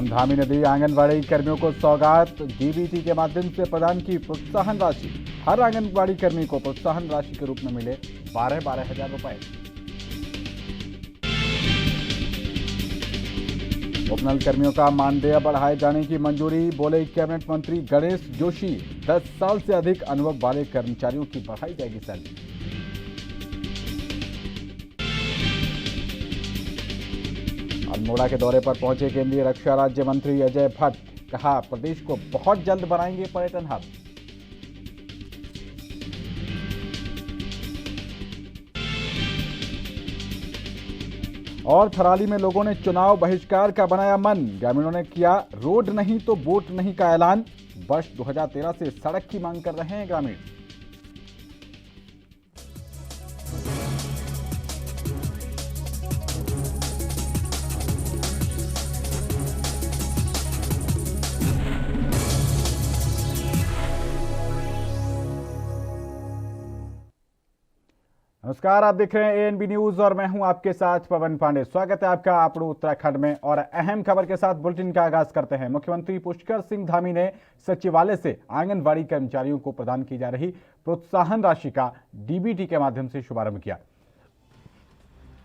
CM Dhami ने दी आंगनबाड़ी कर्मियों को सौगात। डीबीटी के माध्यम से प्रदान की प्रोत्साहन राशि। हर आंगनबाड़ी कर्मी को प्रोत्साहन राशि के रूप में मिले 12-12 हजार रुपए। उपनल कर्मियों का मानदेय बढ़ाए जाने की मंजूरी। बोले कैबिनेट मंत्री गणेश जोशी, 10 साल से अधिक अनुभव वाले कर्मचारियों की बढ़ाई जाएगी सैलरी। अल्मोड़ा के दौरे पर पहुंचे केंद्रीय रक्षा राज्य मंत्री अजय भट्ट। कहा, प्रदेश को बहुत जल्द बनाएंगे पर्यटन हब। और थराली में लोगों ने चुनाव बहिष्कार का बनाया मन। ग्रामीणों ने किया रोड नहीं तो वोट नहीं का ऐलान। वर्ष 2013 से सड़क की मांग कर रहे हैं ग्रामीण। नमस्कार, आप देख रहे हैं एएनबी न्यूज और मैं हूं आपके साथ पवन पांडे। स्वागत है आपका आपड़ू उत्तराखंड में और अहम खबर के साथ बुलेटिन का आगाज करते हैं। मुख्यमंत्री पुष्कर सिंह धामी ने सचिवालय से आंगनबाड़ी कर्मचारियों को प्रदान की जा रही प्रोत्साहन राशि का डीबीटी के माध्यम से शुभारंभ किया।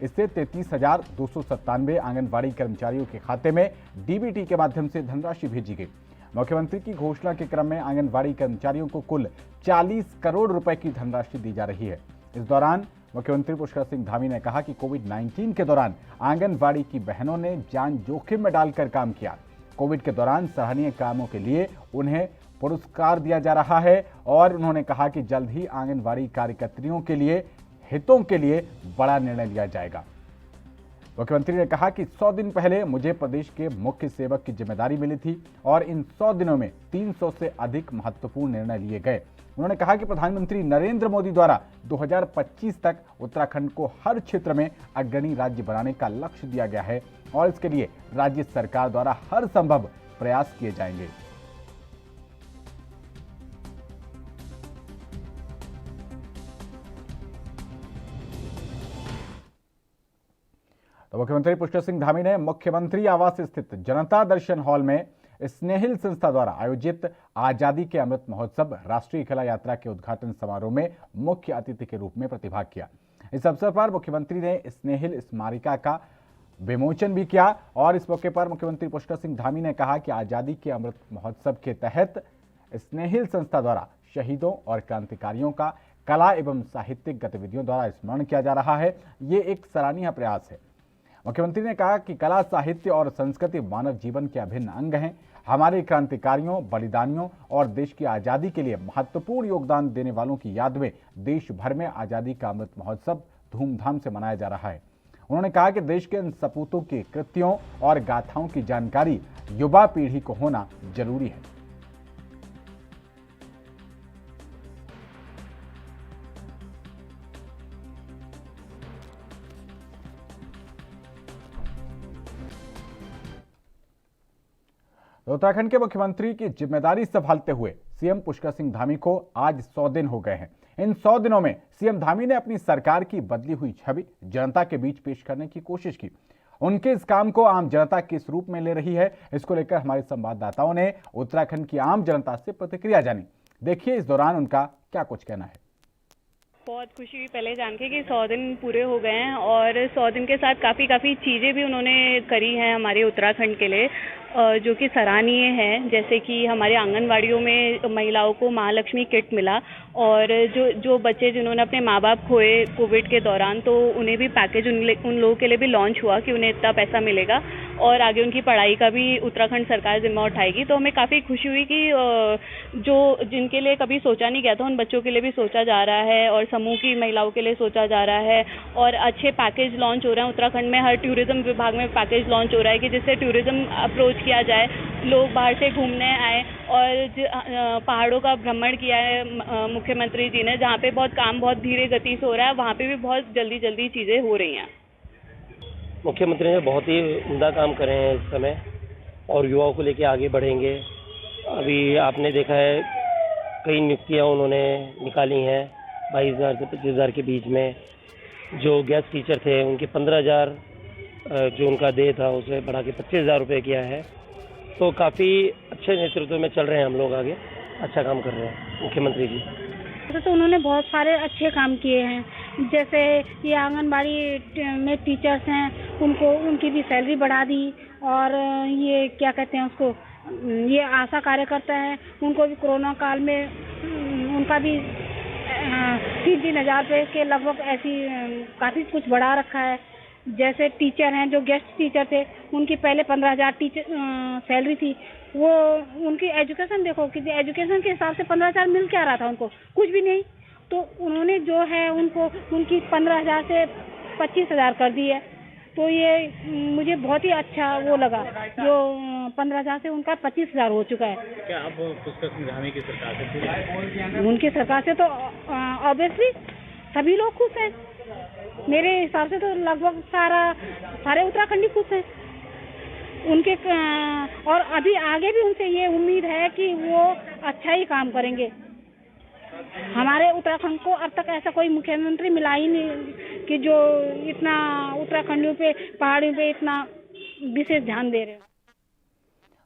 इससे 33,297 आंगनबाड़ी कर्मचारियों के खाते में डीबीटी के माध्यम से धनराशि भेजी गई। मुख्यमंत्री की घोषणा के क्रम में आंगनबाड़ी कर्मचारियों को कुल 40 करोड़ रुपए की धनराशि दी जा रही है। इस दौरान मुख्यमंत्री पुष्कर सिंह धामी ने कहा कि कोविड-19 के दौरान आंगनबाड़ी की बहनों ने जान जोखिम में डालकर काम किया। कोविड के दौरान सराहनीय कामों के लिए उन्हें पुरस्कार दिया जा रहा है और उन्होंने कहा कि जल्द ही आंगनबाड़ी कार्यकर्तियों के लिए हितों के लिए बड़ा निर्णय लिया जाएगा। मुख्यमंत्री ने कहा कि 100 दिन पहले मुझे प्रदेश के मुख्य सेवक की जिम्मेदारी मिली थी और इन 100 दिनों में 300 से अधिक महत्वपूर्ण निर्णय लिए गए। उन्होंने कहा कि प्रधानमंत्री नरेंद्र मोदी द्वारा 2025 तक उत्तराखंड को हर क्षेत्र में अग्रणी राज्य बनाने का लक्ष्य दिया गया है और इसके लिए राज्य सरकार द्वारा हर संभव प्रयास किए जाएंगे। तो मुख्यमंत्री पुष्कर सिंह धामी ने मुख्यमंत्री आवास स्थित जनता दर्शन हॉल में स्नेहिल संस्था द्वारा आयोजित आजादी के अमृत महोत्सव राष्ट्रीय खेला यात्रा के उद्घाटन समारोह में मुख्य अतिथि के रूप में प्रतिभाग किया। इस अवसर पर मुख्यमंत्री ने स्नेहिल स्मारिका का विमोचन भी किया और इस मौके पर मुख्यमंत्री पुष्कर सिंह धामी ने कहा कि आजादी के अमृत महोत्सव के तहत स्नेहिल संस्था द्वारा शहीदों और क्रांतिकारियों का कला एवं साहित्यिक गतिविधियों द्वारा स्मरण किया जा रहा है। ये एक सराहनीय प्रयास है। मुख्यमंत्री ने कहा कि कला, साहित्य और संस्कृति मानव जीवन के अभिन्न अंग हैं। हमारे क्रांतिकारियों, बलिदानियों और देश की आज़ादी के लिए महत्वपूर्ण योगदान देने वालों की याद में देश भर में आज़ादी का अमृत महोत्सव धूमधाम से मनाया जा रहा है। उन्होंने कहा कि देश के इन सपूतों के कृत्यों और गाथाओं की जानकारी युवा पीढ़ी को होना जरूरी है। उत्तराखंड के मुख्यमंत्री की जिम्मेदारी संभालते हुए सीएम पुष्कर सिंह धामी को आज 100 दिन हो गए हैं। इन 100 दिनों में सीएम धामी ने अपनी सरकार की बदली हुई छवि जनता के बीच पेश करने की कोशिश की। उनके इस काम को आम जनता किस रूप में ले रही है, इसको लेकर हमारे संवाददाताओं ने उत्तराखंड की आम जनता से प्रतिक्रिया जानी। देखिए इस दौरान उनका क्या कुछ कहना है। बहुत खुशी हुई पहले जान के कि 100 दिन पूरे हो गए हैं और 100 दिन के साथ काफ़ी चीज़ें भी उन्होंने करी हैं हमारे उत्तराखंड के लिए, जो कि सराहनीय है। जैसे कि हमारे आंगनवाड़ियों में महिलाओं को महालक्ष्मी किट मिला और जो बच्चे जिन्होंने अपने माँ बाप खोए कोविड के दौरान, तो उन्हें भी पैकेज उन लोगों के लिए भी लॉन्च हुआ कि उन्हें इतना पैसा मिलेगा और आगे उनकी पढ़ाई का भी उत्तराखंड सरकार जिम्मा उठाएगी। तो हमें काफ़ी खुशी हुई कि जो जिनके लिए कभी सोचा नहीं गया था उन बच्चों के लिए भी सोचा जा रहा है और समूह की महिलाओं के लिए सोचा जा रहा है और अच्छे पैकेज लॉन्च हो रहे हैं। उत्तराखंड में हर टूरिज्म विभाग में पैकेज लॉन्च हो रहा है कि जिससे टूरिज्म अप्रोच किया जाए, लोग बाहर से घूमने आए और पहाड़ों का भ्रमण किया है मुख्यमंत्री जी ने, जहाँ पे बहुत धीरे गति से हो रहा है, वहाँ पे भी बहुत जल्दी चीज़ें हो रही हैं। मुख्यमंत्री ने बहुत ही उम्दा काम करे हैं इस समय और युवाओं को लेके आगे बढ़ेंगे। अभी आपने देखा है कई नियुक्तियाँ उन्होंने निकाली हैं 22,000 से 25,000 के बीच में। जो गेस्ट टीचर थे उनके 15,000 जो उनका देय था उसे बढ़ा के 25,000 रुपये किया है तो काफ़ी अच्छे नेतृत्व में चल रहे हैं हम लोग आगे, अच्छा काम कर रहे हैं मुख्यमंत्री जी। तो उन्होंने बहुत सारे अच्छे काम किए हैं, जैसे ये आंगनबाड़ी में टीचर्स हैं उनको उनकी भी सैलरी बढ़ा दी, और ये क्या कहते हैं उसको, ये आशा कार्यकर्ता है उनको भी कोरोना काल में उनका भी 3-3 हज़ार रुपये के लगभग ऐसी काफ़ी कुछ बढ़ा रखा है। जैसे टीचर हैं जो गेस्ट टीचर थे उनकी पहले 15,000 टीचर सैलरी थी, वो उनकी एजुकेशन देखो कि एजुकेशन के हिसाब से 15,000 मिल क्या रहा था उनको, कुछ भी नहीं। तो उन्होंने जो है उनको उनकी 15,000 से 25,000 कर दी है। तो ये मुझे बहुत ही अच्छा वो लगा, जो 15,000 से उनका 25,000 हो चुका है। क्या आप पुष्कर सिंह धामी की सरकार से? उनकी सरकार से तो ऑब्वियसली सभी लोग खुश हैं। मेरे हिसाब से तो लगभग सारे उत्तराखंडी खुश हैं उनके, और अभी आगे भी उनसे ये उम्मीद है कि वो अच्छा ही काम करेंगे। हमारे उत्तराखंड को अब तक ऐसा कोई मुख्यमंत्री मिला ही नहीं कि जो इतना उत्तराखंडियों पे, पहाड़ियों पे इतना विशेष ध्यान दे रहे हैं।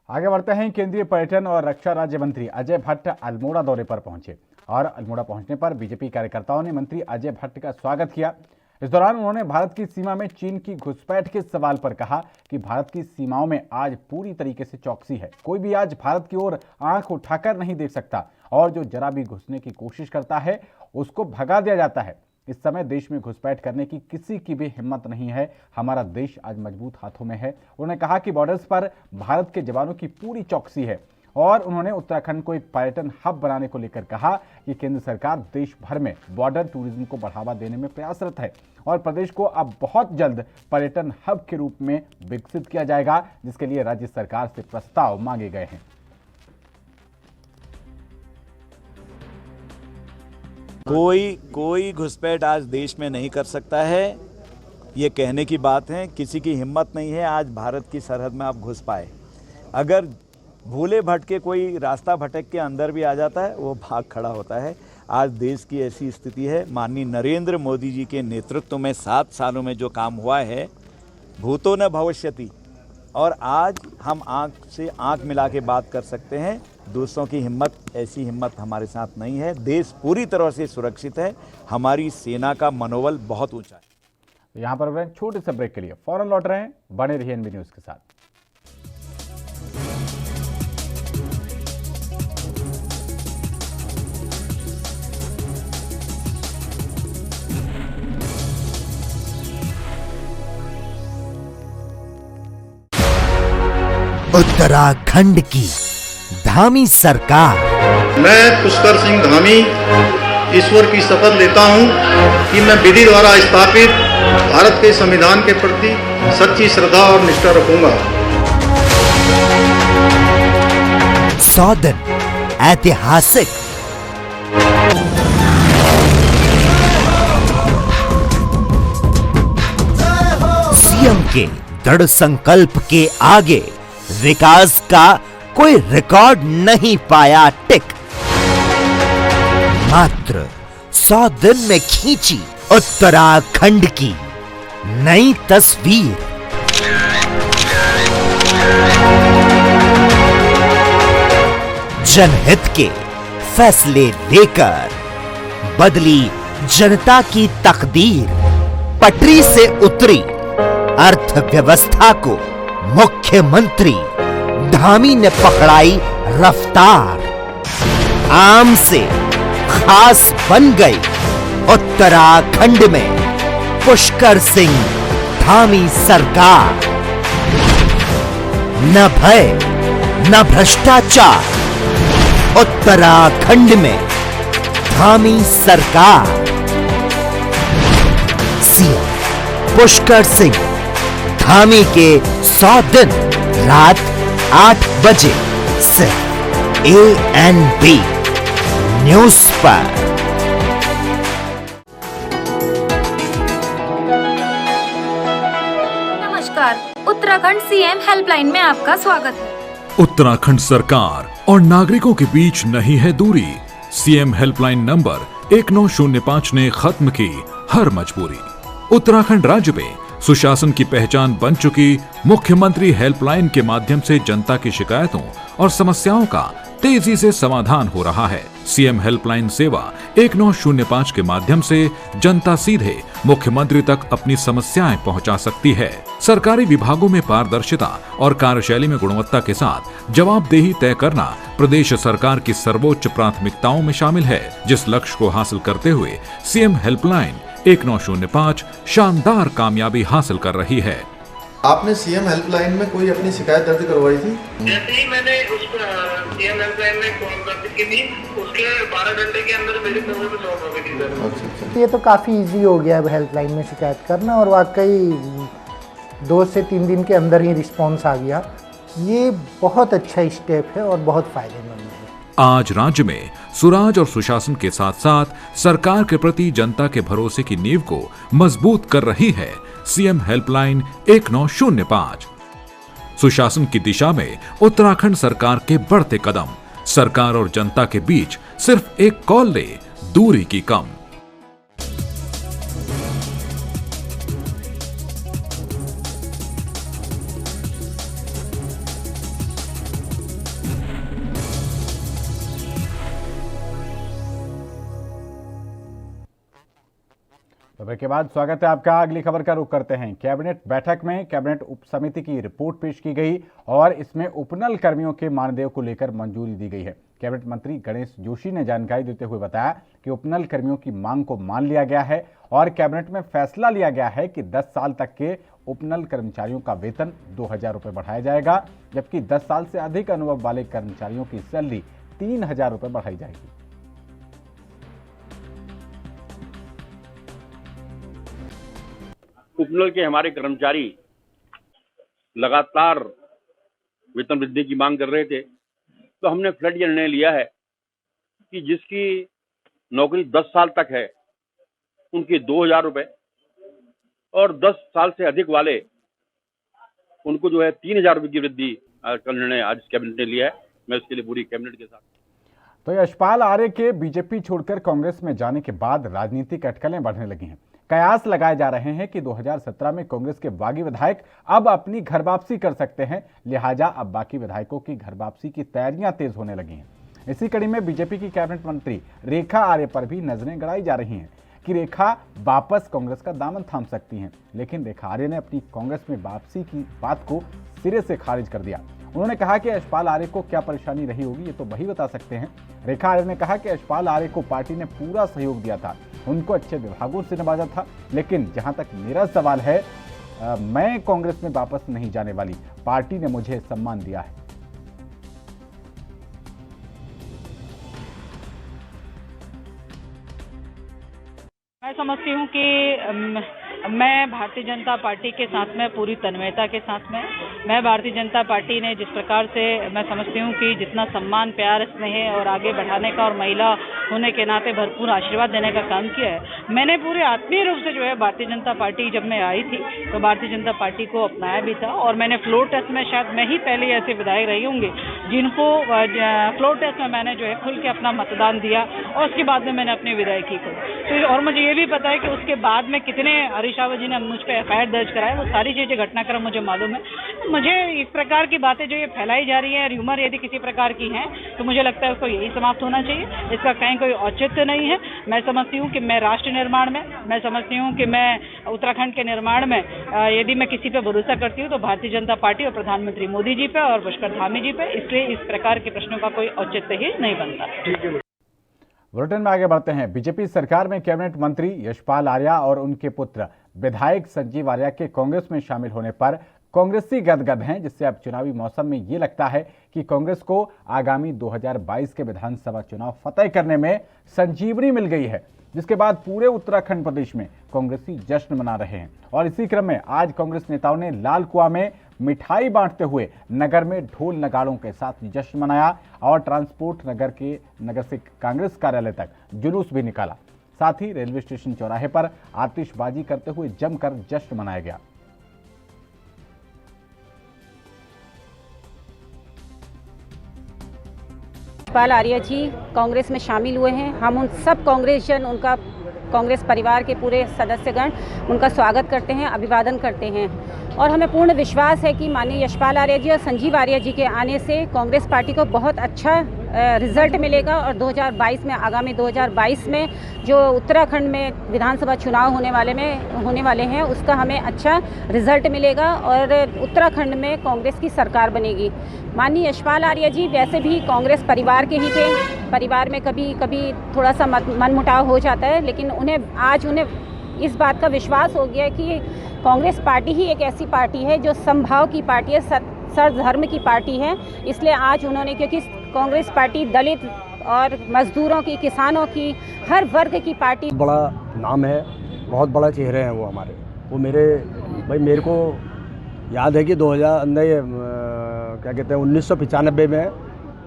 आगे बढ़ते हैं। केंद्रीय पर्यटन और रक्षा राज्य मंत्री अजय भट्ट अल्मोड़ा दौरे पर पहुंचे और अल्मोड़ा पहुंचने पर बीजेपी कार्यकर्ताओं ने मंत्री अजय भट्ट का स्वागत किया। इस दौरान उन्होंने भारत की सीमा में चीन की घुसपैठ के सवाल पर कहा कि भारत की सीमाओं में आज पूरी तरीके से चौकसी है, कोई भी आज भारत की ओर आंख उठाकर नहीं देख सकता और जो जरा भी घुसने की कोशिश करता है उसको भगा दिया जाता है। इस समय देश में घुसपैठ करने की किसी की भी हिम्मत नहीं है। हमारा देश आज मजबूत हाथों में है। उन्होंने कहा कि बॉर्डर्स पर भारत के जवानों की पूरी चौकसी है और उन्होंने उत्तराखंड को एक पर्यटन हब बनाने को लेकर कहा कि केंद्र सरकार देश भर में बॉर्डर टूरिज्म को बढ़ावा देने में प्रयासरत है और प्रदेश को अब बहुत जल्द पर्यटन हब के रूप में विकसित किया जाएगा, जिसके लिए राज्य सरकार से प्रस्ताव मांगे गए हैं। कोई घुसपैठ आज देश में नहीं कर सकता है, ये कहने की बात है। किसी की हिम्मत नहीं है आज भारत की सरहद में आप घुस पाए। अगर भूले भटके कोई रास्ता भटक के अंदर भी आ जाता है वो भाग खड़ा होता है। आज देश की ऐसी स्थिति है। माननीय नरेंद्र मोदी जी के नेतृत्व में 7 सालों में जो काम हुआ है, भूतो न भविष्यति, और आज हम आंख से आंख मिला के बात कर सकते हैं। दूसरों की हिम्मत, ऐसी हिम्मत हमारे साथ नहीं है। देश पूरी तरह से सुरक्षित है। हमारी सेना का मनोबल बहुत ऊंचा है। यहाँ पर एक छोटे से ब्रेक के लिए फौरन लौट रहे हैं, बने रहिए एनबी न्यूज के साथ। उत्तराखंड की धामी सरकार। मैं पुष्कर सिंह धामी ईश्वर की शपथ लेता हूं कि मैं विधि द्वारा स्थापित भारत के संविधान के प्रति सच्ची श्रद्धा और निष्ठा रखूंगा। 100 दिन ऐतिहासिक। सीएम के दृढ़ संकल्प के आगे विकास का कोई रिकॉर्ड नहीं पाया टिक। मात्र 100 दिन में खींची उत्तराखंड की नई तस्वीर। जनहित के फैसले लेकर बदली जनता की तकदीर। पटरी से उतरी अर्थव्यवस्था को मुख्यमंत्री धामी ने पकड़ाई रफ्तार। आम से खास बन गई उत्तराखंड में पुष्कर सिंह धामी सरकार। न भय न भ्रष्टाचार, उत्तराखंड में धामी सरकार। सीएम पुष्कर सिंह धामी के 100 दिन रात 8 बजे सिर्फ ANB न्यूज पर। नमस्कार, उत्तराखंड सीएम हेल्पलाइन में आपका स्वागत है। उत्तराखंड सरकार और नागरिकों के बीच नहीं है दूरी। सीएम हेल्पलाइन नंबर 1905 ने खत्म की हर मजबूरी। उत्तराखंड राज्य में सुशासन की पहचान बन चुकी मुख्यमंत्री हेल्पलाइन के माध्यम से जनता की शिकायतों और समस्याओं का तेजी से समाधान हो रहा है। सीएम हेल्पलाइन सेवा 1905 के माध्यम से जनता सीधे मुख्यमंत्री तक अपनी समस्याएं पहुंचा सकती है। सरकारी विभागों में पारदर्शिता और कार्यशैली में गुणवत्ता के साथ जवाबदेही तय करना प्रदेश सरकार की सर्वोच्च प्राथमिकताओं में शामिल है, जिस लक्ष्य को हासिल करते हुए सीएम हेल्पलाइन 1905 शानदार कामयाबी हासिल कर रही है। आपने सीएम हेल्पलाइन में कोई अपनी शिकायत दर्ज करवाई थी? जैसे ही मैंने उस सीएम हेल्पलाइन में कॉल कर दी, उसके 12 घंटे के अंदर मेरी प्रॉब्लम सॉल्व हो गई थी सर। अच्छा। ये तो काफ़ी इजी हो गया है हेल्पलाइन में शिकायत करना, और वाकई 2 से 3 दिन के अंदर ही रिस्पॉन्स आ गया। ये बहुत अच्छा स्टेप है और बहुत फायदेमंद है। आज राज्य में सुराज और सुशासन के साथ साथ सरकार के प्रति जनता के भरोसे की नींव को मजबूत कर रही है सीएम हेल्पलाइन 1905। सुशासन की दिशा में उत्तराखंड सरकार के बढ़ते कदम, सरकार और जनता के बीच सिर्फ एक कॉल ले दूरी की कम। के बाद स्वागत है आपका। अगली खबर का रुख करते हैं। कैबिनेट बैठक में कैबिनेट उप समिति की रिपोर्ट पेश की गई और इसमें उपनल कर्मियों के मानदेय को लेकर मंजूरी दी गई है। कैबिनेट मंत्री गणेश जोशी ने जानकारी देते हुए बताया कि उपनल कर्मियों की मांग को मान लिया गया है और कैबिनेट में फैसला लिया गया है कि 10 साल तक के उपनल कर्मचारियों का वेतन 2000 रुपये बढ़ाया जाएगा, जबकि 10 साल से अधिक अनुभव वाले कर्मचारियों की सैलरी 3000 रुपये बढ़ाई जाएगी। उपनल के हमारे कर्मचारी लगातार वेतन वृद्धि की मांग कर रहे थे, तो हमने फ्लैट ये निर्णय लिया है कि जिसकी नौकरी 10 साल तक है उनके 2000 रुपये और 10 साल से अधिक वाले उनको जो है 3000 रुपये की वृद्धि का निर्णय आज कैबिनेट ने लिया है। मैं उसके लिए पूरी कैबिनेट के साथ। तो यशपाल आर्य के बीजेपी छोड़कर कांग्रेस में जाने के बाद राजनीतिक अटकलें बढ़ने लगी हैं। कयास लगाए जा रहे हैं कि 2017 में कांग्रेस के बागी विधायक अब अपनी घर वापसी कर सकते हैं, लिहाजा अब बाकी विधायकों की घर वापसी की तैयारियां तेज होने लगी हैं। इसी कड़ी में बीजेपी की कैबिनेट मंत्री रेखा आर्य पर भी नजरें गड़ाई जा रही हैं कि रेखा वापस कांग्रेस का दामन थाम सकती हैं, लेकिन रेखा आर्य ने अपनी कांग्रेस में वापसी की बात को सिरे से खारिज कर दिया। उन्होंने कहा कि यशपाल आर्य को क्या परेशानी रही होगी ये तो वही बता सकते हैं। रेखा आर्य ने कहा कि यशपाल आर्य को पार्टी ने पूरा सहयोग दिया था, उनको अच्छे विभागों से नवाजा था, लेकिन जहां तक मेरा सवाल है, मैं कांग्रेस में वापस नहीं जाने वाली, पार्टी ने मुझे सम्मान दिया है। मैं समझती हूँ कि मैं भारतीय जनता पार्टी के साथ में पूरी तन्मयता के साथ में, मैं भारतीय जनता पार्टी ने जिस प्रकार से मैं समझती हूँ कि जितना सम्मान, प्यार, स्नेह और आगे बढ़ाने का और महिला होने के नाते भरपूर आशीर्वाद देने का काम किया है, मैंने पूरे आत्मीय रूप से जो है भारतीय जनता पार्टी जब मैं आई थी तो भारतीय जनता पार्टी को अपनाया भी था। और मैंने फ्लोर टेस्ट में शायद मैं ही पहले ऐसे विधायक रही होंगी जिनको फ्लोर टेस्ट में मैंने जो है खुल के अपना मतदान दिया और उसके बाद में मैंने अपनी विधायकी को तो, और मुझे ये भी पता है कि उसके बाद में कितने हरीशावा जी ने मुझ पर एफआईआर दर्ज कराया, वो सारी चीजें घटनाक्रम मुझे मालूम है। मुझे इस प्रकार की बातें जो ये फैलाई जा रही है, र्यूमर यदि किसी प्रकार की हैं तो मुझे लगता है उसको यही समाप्त होना चाहिए, इसका कहीं कोई औचित्य नहीं है। मैं समझती हूँ कि मैं राष्ट्र निर्माण में, मैं समझती हूँ कि मैं उत्तराखंड के निर्माण में यदि मैं किसी पे भरोसा करती हूँ तो भारतीय जनता पार्टी और प्रधानमंत्री मोदी जी पे और पुष्कर धामी जी पे, इसलिए इस प्रकार के प्रश्नों का कोई औचित्य ही नहीं बनता। बुलेटिन में आगे बढ़ते हैं। बीजेपी सरकार में कैबिनेट मंत्री यशपाल आर्य और उनके पुत्र विधायक संजीव आर्य के कांग्रेस में शामिल होने पर कांग्रेसी गदगद हैं, जिससे अब चुनावी मौसम में ये लगता है कि कांग्रेस को आगामी 2022 के विधानसभा चुनाव फतेह करने में संजीवनी मिल गई है, जिसके बाद पूरे उत्तराखंड प्रदेश में कांग्रेसी जश्न मना रहे हैं। और इसी क्रम में आज कांग्रेस नेताओं ने लाल कुआं में मिठाई बांटते हुए नगर में ढोल नगाड़ों के साथ जश्न मनाया और ट्रांसपोर्ट नगर से कांग्रेस कार्यालय तक जुलूस भी निकाला। साथ ही रेलवे स्टेशन चौराहे पर आतिशबाजी करते हुए जमकर जश्न मनाया गया। यशपाल आर्य जी कांग्रेस में शामिल हुए हैं। हम उन सब कांग्रेसजन उनका कांग्रेस परिवार के पूरे सदस्यगण उनका स्वागत करते हैं, अभिवादन करते हैं। और हमें पूर्ण विश्वास है कि माननीय यशपाल आर्य जी और संजीव आर्य जी के आने से कांग्रेस पार्टी को बहुत अच्छा रिजल्ट मिलेगा और 2022 में, आगामी 2022 में जो उत्तराखंड में विधानसभा चुनाव होने वाले हैं उसका हमें अच्छा रिजल्ट मिलेगा और उत्तराखंड में कांग्रेस की सरकार बनेगी। माननीय यशपाल आर्य जी वैसे भी कांग्रेस परिवार के ही थे। परिवार में कभी कभी थोड़ा सा मनमुटाव हो जाता है, लेकिन आज उन्हें इस बात का विश्वास हो गया कि कांग्रेस पार्टी ही एक ऐसी पार्टी है जो समभाव की पार्टी है, सर्वधर्म की पार्टी है। इसलिए आज उन्होंने, क्योंकि कांग्रेस पार्टी दलित और मजदूरों की, किसानों की, हर वर्ग की पार्टी, बड़ा नाम है, बहुत बड़ा चेहरे हैं वो हमारे। वो मेरे को याद है कि 1995 में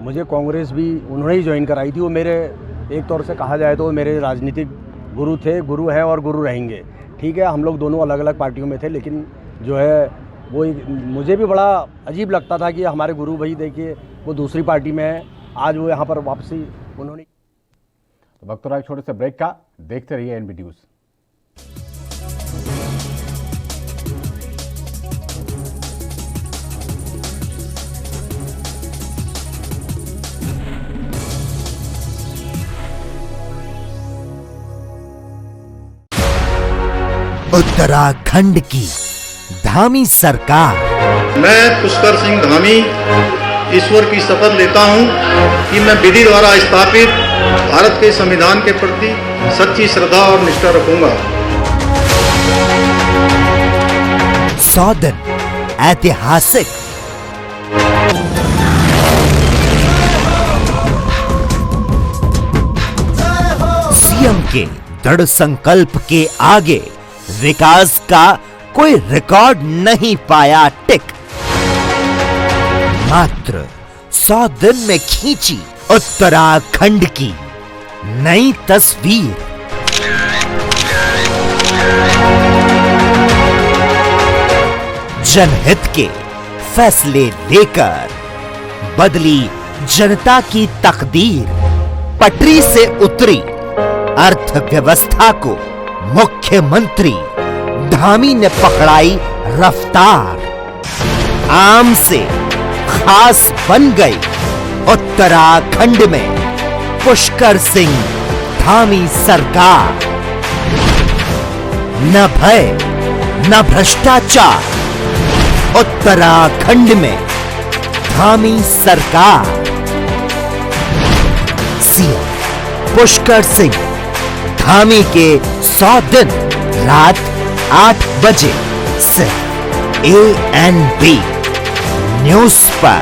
मुझे कांग्रेस भी उन्होंने ही ज्वाइन कराई थी। वो मेरे, एक तौर से कहा जाए तो मेरे राजनीतिक गुरु थे, गुरु हैं और गुरु रहेंगे। ठीक है, हम लोग दोनों अलग अलग पार्टियों में थे, लेकिन जो है वो मुझे भी बड़ा अजीब लगता था कि हमारे गुरु भाई देखिए वो दूसरी पार्टी में है, आज वो यहाँ पर वापसी उन्होंने। तो वक्त हो रहा है छोटे से ब्रेक का, देखते रहिए एनबी न्यूज़। उत्तराखंड की धामी सरकार। मैं पुष्कर सिंह धामी ईश्वर की शपथ लेता हूं कि मैं विधि द्वारा स्थापित भारत के संविधान के प्रति सच्ची श्रद्धा और निष्ठा रखूंगा। 100 दिन ऐतिहासिक। सीएम के दृढ़ संकल्प के आगे विकास का कोई रिकॉर्ड नहीं पाया टिक। मात्र 100 दिन में खींची उत्तराखंड की नई तस्वीर। जनहित के फैसले लेकर बदली जनता की तकदीर। पटरी से उतरी अर्थव्यवस्था को मुख्यमंत्री धामी ने पकड़ाई रफ्तार। आम से खास बन गई उत्तराखंड में पुष्कर सिंह धामी सरकार। न भय न भ्रष्टाचार, उत्तराखंड में धामी सरकार। सीएम पुष्कर सिंह धामी के 100 दिन रात 8 बजे सिर्फ ANB न्यूज पर।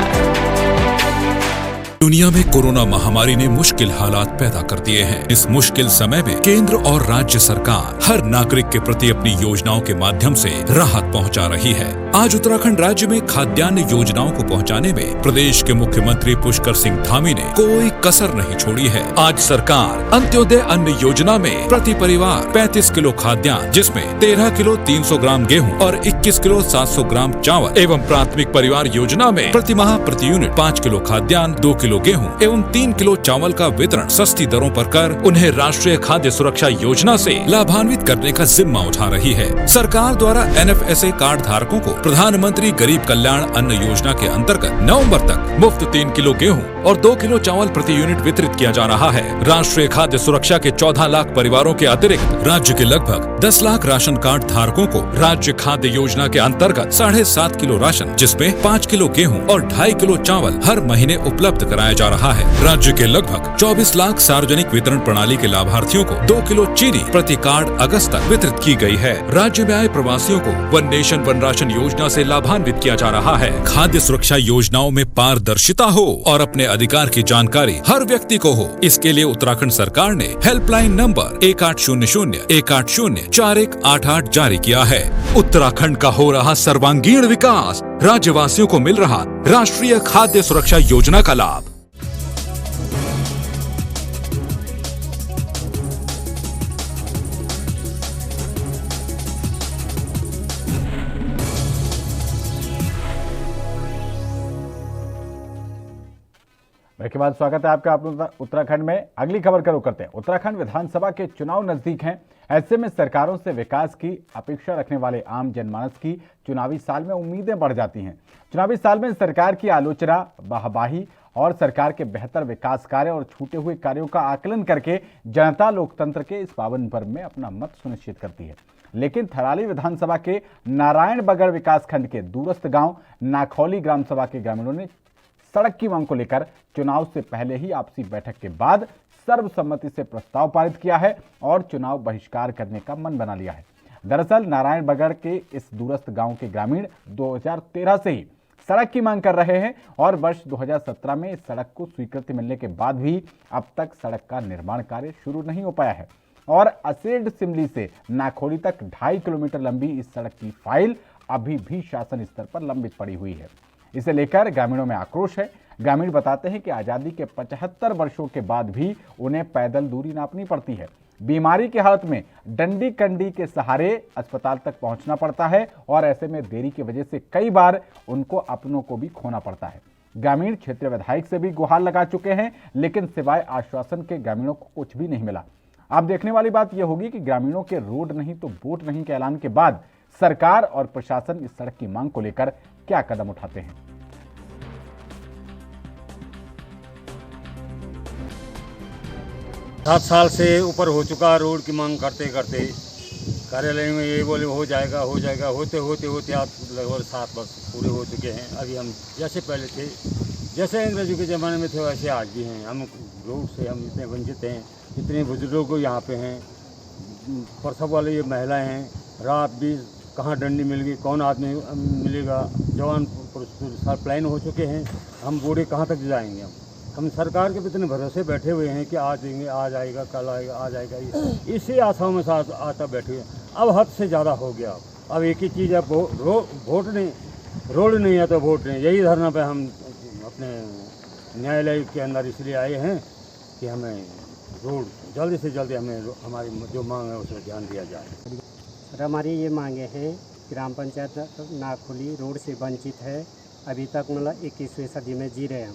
दुनिया में कोरोना महामारी ने मुश्किल हालात पैदा कर दिए हैं। इस मुश्किल समय में केंद्र और राज्य सरकार हर नागरिक के प्रति अपनी योजनाओं के माध्यम से राहत पहुंचा रही है। आज उत्तराखंड राज्य में खाद्यान्न योजनाओं को पहुंचाने में प्रदेश के मुख्यमंत्री पुष्कर सिंह धामी ने कोई कसर नहीं छोड़ी है। आज सरकार अंत्योदय अन्न योजना में प्रति परिवार 35 किलो खाद्यान्न, जिसमें 13 किलो 300 ग्राम गेहूँ और 21 किलो 700 ग्राम चावल एवं प्राथमिक परिवार योजना में प्रति माह प्रति यूनिट 5 किलो खाद्यान्न, 2 किलो गेहूं एवं 3 किलो चावल का वितरण सस्ती दरों पर कर उन्हें राष्ट्रीय खाद्य सुरक्षा योजना से लाभान्वित करने का जिम्मा उठा रही है। सरकार द्वारा NFSA कार्ड धारकों को प्रधानमंत्री गरीब कल्याण अन्न योजना के अंतर्गत नवंबर तक मुफ्त 3 किलो गेहूं और 2 किलो चावल प्रति यूनिट वितरित किया जा रहा है। राष्ट्रीय खाद्य सुरक्षा के 14 लाख परिवारों के अतिरिक्त राज्य के लगभग 10 लाख राशन कार्ड धारकों को राज्य खाद्य योजना के अंतर्गत 7.5 किलो राशन, जिसमें 5 किलो गेहूं और 2.5 किलो चावल हर महीने उपलब्ध कराया जा रहा है। राज्य के लगभग 24 लाख सार्वजनिक वितरण प्रणाली के लाभार्थियों को 2 किलो चीनी प्रति कार्ड अगस्त तक वितरित की गई है। राज्य में आए प्रवासियों को वन नेशन वन राशन योजना से लाभान्वित किया जा रहा है। खाद्य सुरक्षा योजनाओं में पारदर्शिता हो और अपने अधिकार की जानकारी हर व्यक्ति को हो, इसके लिए उत्तराखंड सरकार ने हेल्पलाइन नंबर 1800-180-4188 जारी किया है। उत्तराखंड का हो रहा सर्वांगीण विकास, राज्यवासियों को मिल रहा राष्ट्रीय खाद्य सुरक्षा योजना का लाभ। ब्रेक के बाद स्वागत है आपका अपने उत्तराखंड में। अगली खबर का रुख करते हैं। उत्तराखंड विधानसभा के चुनाव नजदीक हैं। ऐसे में सरकारों से विकास की अपेक्षा रखने वाले आम जनमानस की चुनावी साल में उम्मीदें बढ़ जाती हैं। चुनावी साल में सरकार की आलोचना, वाहवाही और सरकार के बेहतर विकास कार्य और छूटे हुए कार्यों का आकलन करके जनता लोकतंत्र के इस पावन पर्व में अपना मत सुनिश्चित करती है। लेकिन थराली विधानसभा के नारायणबगड़ विकासखंड के दूरस्थ गांव नाखौली ग्राम सभा के ग्रामीणों ने सड़क की मांग को लेकर चुनाव से पहले ही आपसी बैठक के बाद सर्वसम्मति से प्रस्ताव पारित किया है और चुनाव बहिष्कार करने का मन बना लिया है। दरअसल नारायणबगड़ के इस दूरस्थ गांव के ग्रामीण 2013 से ही सड़क की मांग कर रहे हैं और वर्ष 2017 में इस सड़क को स्वीकृति मिलने के बाद भी अब तक सड़क का निर्माण कार्य शुरू नहीं हो पाया है और असेड सिमली से नाखोली तक 2.5 किलोमीटर लंबी इस सड़क की फाइल अभी भी शासन स्तर पर लंबित पड़ी हुई है। इसे लेकर ग्रामीणों में आक्रोश है। ग्रामीण बताते हैं कि आजादी के 75 वर्षों के बाद भी उन्हें पैदल दूरी नापनी पड़ती है। बीमारी की हालत में डंडी कंडी के सहारे अस्पताल तक पहुंचना पड़ता है और ऐसे में देरी की वजह से कई बार उनको अपनों को भी खोना पड़ता है। ग्रामीण क्षेत्रीय विधायक से भी गुहार लगा चुके हैं, लेकिन सिवाय आश्वासन के ग्रामीणों को कुछ भी नहीं मिला। अब देखने वाली बात यह होगी कि ग्रामीणों के रोड नहीं तो वोट नहीं के ऐलान के बाद सरकार और प्रशासन इस सड़क की मांग को लेकर क्या कदम उठाते हैं। 7 साल से ऊपर हो चुका रोड की मांग करते करते। कार्यालय में ये बोले हो जाएगा होते होते आज लगभग 7 वर्ष पूरे हो चुके हैं। अभी हम जैसे पहले थे, जैसे अंग्रेजों के ज़माने में थे, वैसे आज भी हैं। हम रोड से हम इतने वंचित हैं, इतने बुजुर्गों यहाँ पे हैं, प्रसव वाले ये महिलाएं हैं। रात भी कहाँ डंडी मिल गई, कौन आदमी मिलेगा। जवान सब प्लान हो चुके हैं, हम बूढ़े कहाँ तक जाएंगे। हम सरकार के इतने भरोसे बैठे हुए हैं कि आज देंगे, आज आएगा, कल आएगा, आज आएगा, इसी आशाओं में साथ आता बैठे हुए। अब हद से ज़्यादा हो गया। अब एक ही चीज़ है, वोट नहीं, रोड नहीं है तो वोट नहीं। यही धरना पे हम अपने न्यायालय के अंदर इसलिए आए हैं कि हमें रोड जल्दी से जल्दी हमें हमारी जो मांग है उसमें ध्यान दिया जाए। सर, हमारी ये मांगे हैं, ग्राम पंचायत नाखोली रोड से वंचित है। अभी तक मतलब 21वीं सदी में जी रहे हैं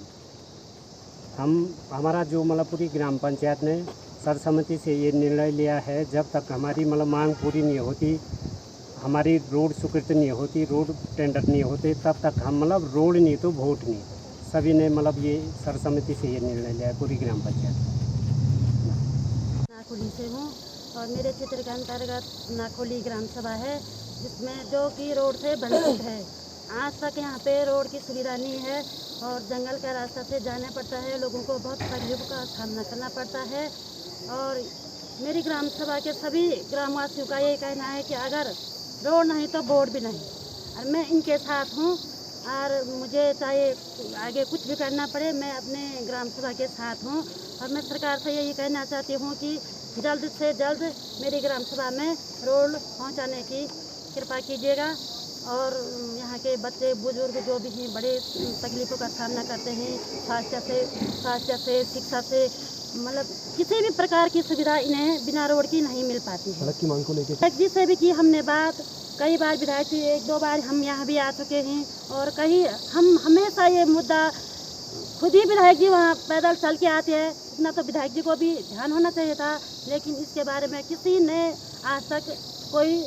हम। हमारा जो मतलब पूरी ग्राम पंचायत ने सर्वसम्मति से ये निर्णय लिया है, जब तक हमारी मतलब मांग पूरी नहीं होती, हमारी रोड स्वीकृत नहीं होती, रोड टेंडर नहीं होते, तब तक हम मतलब रोड नहीं तो वोट नहीं। सभी ने मतलब ये सर्वसम्मति से ये निर्णय लिया है पूरी ग्राम पंचायत। नाखोली से हूँ और मेरे क्षेत्र के अंतर्गत नाखोली ग्राम सभा है, जिसमें जो कि रोड से वंचित है। आज तक यहाँ पे रोड की सुविधा नहीं है और जंगल का रास्ता से जाना पड़ता है। लोगों को बहुत तकलीफ का सामना करना पड़ता है और मेरी ग्राम सभा के सभी ग्रामवासियों का ये कहना है कि अगर रोड नहीं तो वोट भी नहीं। और मैं इनके साथ हूँ और मुझे चाहे आगे कुछ भी करना पड़े, मैं अपने ग्राम सभा के साथ हूँ। और मैं सरकार से यही कहना चाहती हूँ कि जल्द से जल्द मेरी ग्राम सभा में रोड पहुँचाने की कृपा कीजिएगा। और यहाँ के बच्चे बुजुर्ग जो भी हैं बड़े तकलीफ़ों का सामना करते हैं, स्वास्थ्य से शिक्षा से, मतलब किसी भी प्रकार की सुविधा इन्हें बिना रोड की नहीं मिल पाती है। सड़क की मांग को लेकर विधायक जी से भी की हमने बात, कई बार विधायक जी 1-2 बार हम यहाँ भी आ चुके हैं और कहीं हम हमेशा ये मुद्दा खुद ही विधायक जी वहाँ पैदल चल के आते हैं। इतना तो विधायक जी को भी ध्यान होना चाहिए था, लेकिन इसके बारे में किसी ने आज तक कोई।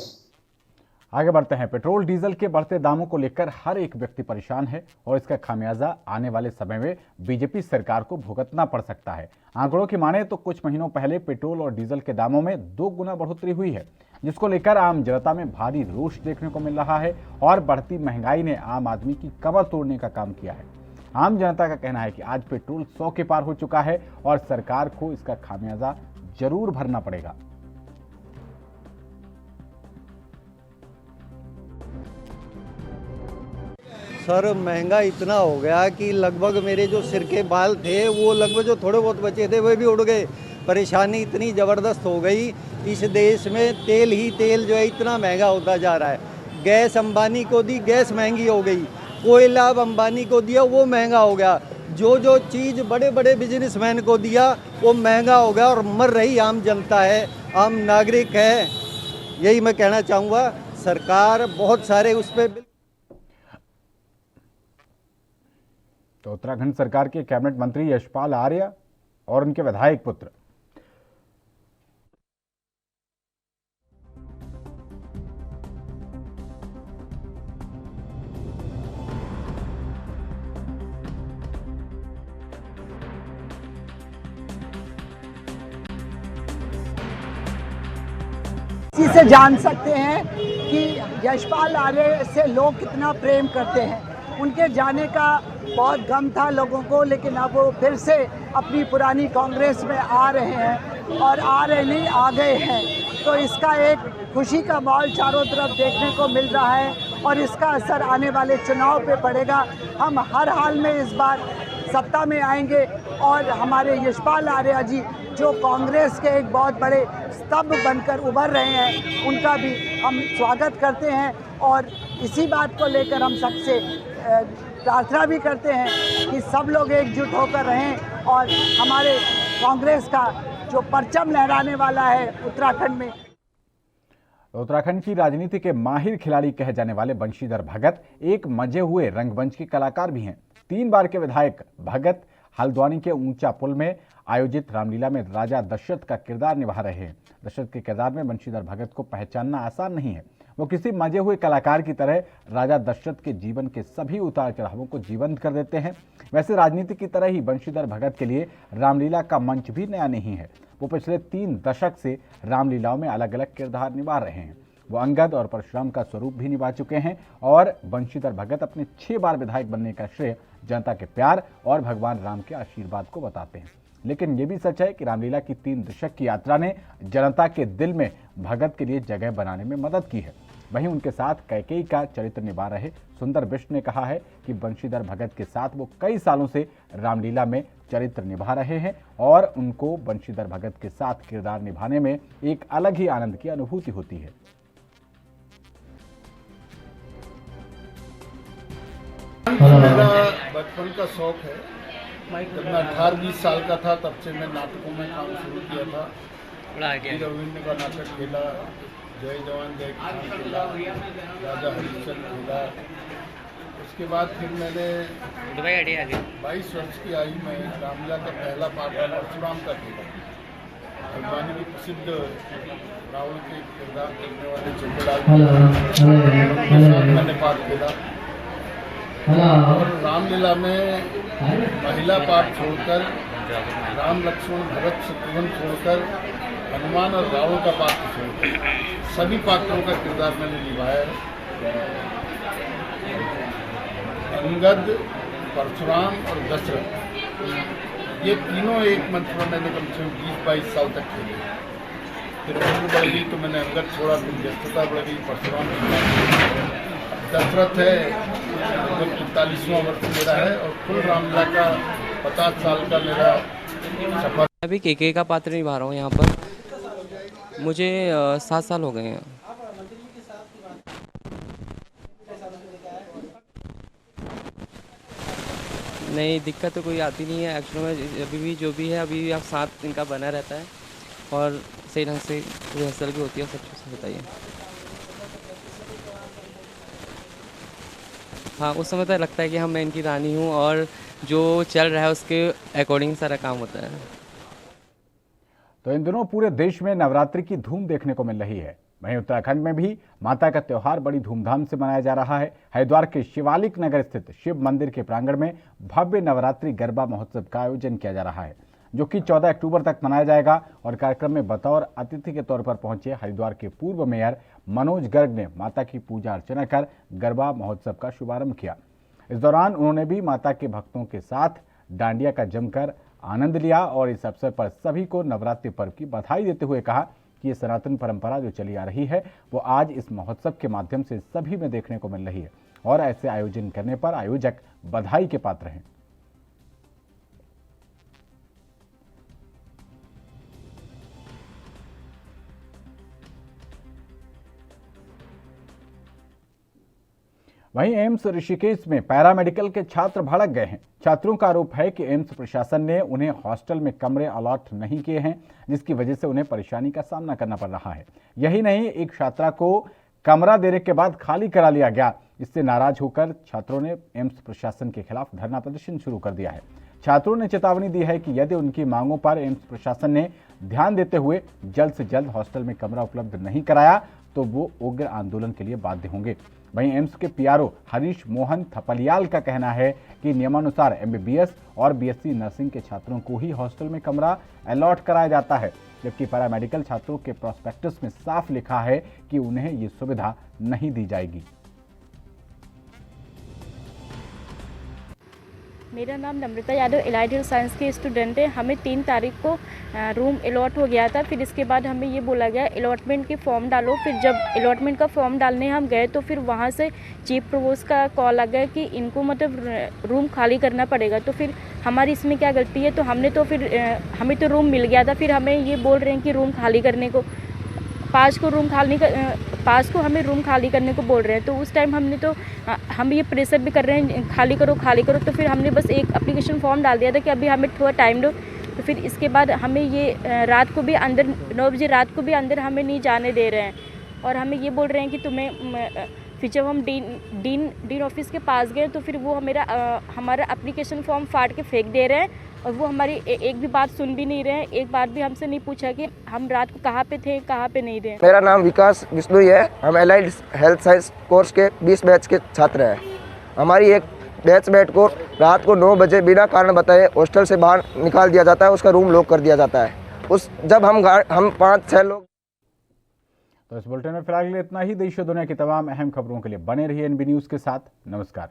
आगे बढ़ते हैं। पेट्रोल डीजल के बढ़ते दामों को लेकर हर एक व्यक्ति परेशान है और इसका खामियाजा आने वाले समय में बीजेपी सरकार को भुगतना पड़ सकता है। आंकड़ों की माने तो कुछ महीनों पहले पेट्रोल और डीजल के दामों में 2 गुना बढ़ोतरी हुई है, जिसको लेकर आम जनता में भारी रोष देखने को मिल रहा है और बढ़ती महंगाई ने आम आदमी की कमर तोड़ने का काम किया है। आम जनता का कहना है कि आज पेट्रोल 100 के पार हो चुका है और सरकार को इसका खामियाजा जरूर भरना पड़ेगा। सर, महंगा इतना हो गया कि लगभग मेरे जो सिर के बाल थे वो लगभग जो थोड़े बहुत बचे थे वो भी उड़ गए। परेशानी इतनी ज़बरदस्त हो गई। इस देश में तेल ही तेल जो है इतना महंगा होता जा रहा है। गैस अंबानी को दी, गैस महंगी हो गई। कोयला अब अंबानी को दिया, वो महंगा हो गया। जो चीज़ बड़े बड़े बिजनेसमैन को दिया वो महंगा हो गया और मर रही आम जनता है, आम नागरिक है। यही मैं कहना चाहूँगा, सरकार बहुत सारे उस पर तो उत्तराखंड सरकार के कैबिनेट मंत्री यशपाल आर्य और उनके विधायक पुत्र इसी से जान सकते हैं कि यशपाल आर्य से लोग कितना प्रेम करते हैं। उनके जाने का बहुत गम था लोगों को, लेकिन अब वो फिर से अपनी पुरानी कांग्रेस में आ रहे हैं और आ रहे नहीं आ गए हैं। तो इसका एक खुशी का माहौल चारों तरफ देखने को मिल रहा है और इसका असर आने वाले चुनाव पे पड़ेगा। हम हर हाल में इस बार सत्ता में आएंगे और हमारे यशपाल आर्य जी जो कांग्रेस के एक बहुत बड़े स्तंभ बनकर उभर रहे हैं, उनका भी हम स्वागत करते हैं और इसी बात को लेकर हम सबसे प्रार्थना भी करते हैं कि सब लोग एकजुट होकर रहें और हमारे कांग्रेस का जो परचम लहराने वाला है उत्तराखंड में। उत्तराखंड की राजनीति के माहिर खिलाड़ी कहे जाने वाले बंशीधर भगत एक मजे हुए रंगमंच के कलाकार भी हैं। 3 बार के विधायक भगत हल्द्वानी के ऊंचा पुल में आयोजित रामलीला में राजा दशरथ का किरदार निभा रहे हैं। दशरथ के किरदार में बंशीधर भगत को पहचानना आसान नहीं है। वो किसी मजे हुए कलाकार की तरह राजा दशरथ के जीवन के सभी उतार चढ़ावों को जीवंत कर देते हैं। वैसे राजनीति की तरह ही बंशीधर भगत के लिए रामलीला का मंच भी नया नहीं है। वो पिछले 3 दशक से रामलीलाओं में अलग अलग किरदार निभा रहे हैं। वो अंगद और परशुराम का स्वरूप भी निभा चुके हैं और बंशीधर भगत अपने 6 बार विधायक बनने का श्रेय जनता के प्यार और भगवान राम के आशीर्वाद को बताते हैं। लेकिन ये भी सच है कि रामलीला की 3 दशक की यात्रा ने जनता के दिल में भगत के लिए जगह बनाने में मदद की है। वहीं उनके साथ कैकेयी का चरित्र निभा रहे सुंदर बिष्ट ने कहा है कि बंशीधर भगत के साथ वो कई सालों से रामलीला में चरित्र निभा रहे हैं और उनको बंशीधर भगत के साथ किरदार निभाने में एक अलग ही आनंद की अनुभूति होती है। मेरा बचपन का शौक है। जब मैं 18-20 साल का था तब से मैं नाटकों में काम शुरू किया था। वीर रविंद्र का नाटक खेला, जय जवान जय किसान खेला, राजा हरिश्चंद्र खेला। उसके बाद फिर मैंने 22 वर्ष की आयु में रामलीला का पहला पाठ परशुराम का खेला। हल्द्वानी की प्रसिद्ध रावण के किरदार करने वाले चंद्रलाल के साथ मैंने पाठ खेला और रामलीला में महिला पाठ छोड़कर राम लक्ष्मण भरत शत्रुघ्न छोड़कर हनुमान और रावण का पात्र छोड़कर सभी पात्रों का किरदार मैंने निभाया है। अंगद, परशुराम और दशरथ ये तीनों एक मंच पर मैंने कम से कम 20-22 साल तक खेले। फिर उम्र बढ़ गई तो मैंने अंगद छोड़ा, फिर व्यस्तता बढ़ गई, परशुराम दशरथ है जो 45वां वर्ष मेरा है और कुल रामलीला का 50 साल का मेरा सफर। अभी केके का पात्र निभा रहा हूँ यहाँ पर। मुझे 7 साल हो गए हैं। नहीं, दिक्कत तो कोई आती नहीं है। एक्चुअली में अभी भी जो भी है अभी भी आप साथ इनका बना रहता है और सही ढंग से रिहर्सल भी होती है। सब चीज़ बताइए। हाँ, उस समय तो लगता है कि मैं इनकी रानी हूँ और जो चल रहा है उसके अकॉर्डिंग सारा काम होता है। तो इन दिनों पूरे देश में नवरात्रि की धूम देखने को मिल रही है। वहीं उत्तराखंड में भी माता का त्योहार बड़ी धूमधाम से मनाया जा रहा है। हरिद्वार के शिवालिक नगर स्थित शिव मंदिर के प्रांगण में भव्य नवरात्रि गरबा महोत्सव का आयोजन किया जा रहा है, जो कि 14 अक्टूबर तक मनाया जाएगा। और कार्यक्रम में बतौर अतिथि के तौर पर पहुंचे हरिद्वार के पूर्व मेयर मनोज गर्ग ने माता की पूजा अर्चना कर गरबा महोत्सव का शुभारंभ किया। इस दौरान उन्होंने भी माता के भक्तों के साथ डांडिया का जमकर आनंद लिया और इस अवसर पर सभी को नवरात्रि पर्व की बधाई देते हुए कहा कि ये सनातन परंपरा जो चली आ रही है वो आज इस महोत्सव के माध्यम से सभी में देखने को मिल रही है और ऐसे आयोजन करने पर आयोजक बधाई के पात्र हैं। वहीं एम्स ऋषिकेश में पैरामेडिकल के छात्र भड़क गए हैं। छात्रों का आरोप है कि एम्स प्रशासन ने उन्हें हॉस्टल में कमरे अलॉट नहीं किए हैं, जिसकी वजह से उन्हें परेशानी का सामना करना पड़ रहा है। यही नहीं, एक छात्रा को कमरा देने के बाद खाली करा लिया गया, इससे नाराज होकर छात्रों ने एम्स प्रशासन के खिलाफ धरना प्रदर्शन शुरू कर दिया है। छात्रों ने चेतावनी दी है कि यदि उनकी मांगों पर एम्स प्रशासन ने ध्यान देते हुए जल्द से जल्द हॉस्टल में कमरा उपलब्ध नहीं कराया तो वो उग्र आंदोलन के लिए बाध्य होंगे। वहीं एम्स के पीआरओ हरीश मोहन थपलियाल का कहना है कि नियमानुसार एमबीबीएस और बीएससी नर्सिंग के छात्रों को ही हॉस्टल में कमरा अलॉट कराया जाता है, जबकि पैरामेडिकल छात्रों के प्रोस्पेक्टस में साफ लिखा है कि उन्हें ये सुविधा नहीं दी जाएगी। मेरा नाम नम्रता यादव एलाइड हेल्थ साइंस की स्टूडेंट है। हमें 3 तारीख को रूम अलॉट हो गया था। फिर इसके बाद हमें ये बोला गया अलॉटमेंट के फॉर्म डालो। फिर जब अलॉटमेंट का फॉर्म डालने हम गए तो फिर वहाँ से चीफ प्रोवोस्ट का कॉल आ गया कि इनको मतलब रूम खाली करना पड़ेगा। तो फिर हमारी इसमें क्या गलती है? तो हमें तो रूम मिल गया था। फिर हमें ये बोल रहे हैं कि रूम खाली करने को 5 को हमें रूम खाली करने को बोल रहे हैं। तो उस टाइम हम ये प्रेशर भी कर रहे हैं खाली करो। तो फिर हमने बस एक एप्लीकेशन फॉर्म डाल दिया था कि अभी हमें थोड़ा टाइम दो। तो फिर इसके बाद हमें ये रात को भी अंदर 9 बजे रात को भी अंदर हमें नहीं जाने दे रहे हैं और हमें ये बोल रहे हैं कि तुम्हें फिर जब हम डीन ऑफिस के पास गए तो फिर वो हमारा एप्लीकेशन फॉर्म फाड़ के फेंक दे रहे हैं और वो हमारी एक भी बात सुन भी नहीं रहे हैं। एक बार भी हमसे नहीं पूछा कि हम रात को कहाँ पे थे, कहाँ पे नहीं थे। मेरा नाम विकास बिश्नोई है। हम एलाइड हेल्थ साइंस कोर्स के 20 बैच के छात्र हैं। हमारी एक बैचमेट को रात को 9 बजे बिना कारण बताए हॉस्टल से बाहर निकाल दिया जाता है, उसका रूम लॉक कर दिया जाता है। जब हम 5-6 लोग। तो इस बुलेटिन में फिलहाल इतना ही। देश और दुनिया की तमाम अहम खबरों के लिए बने रहिए एनबी न्यूज़ के साथ। नमस्कार।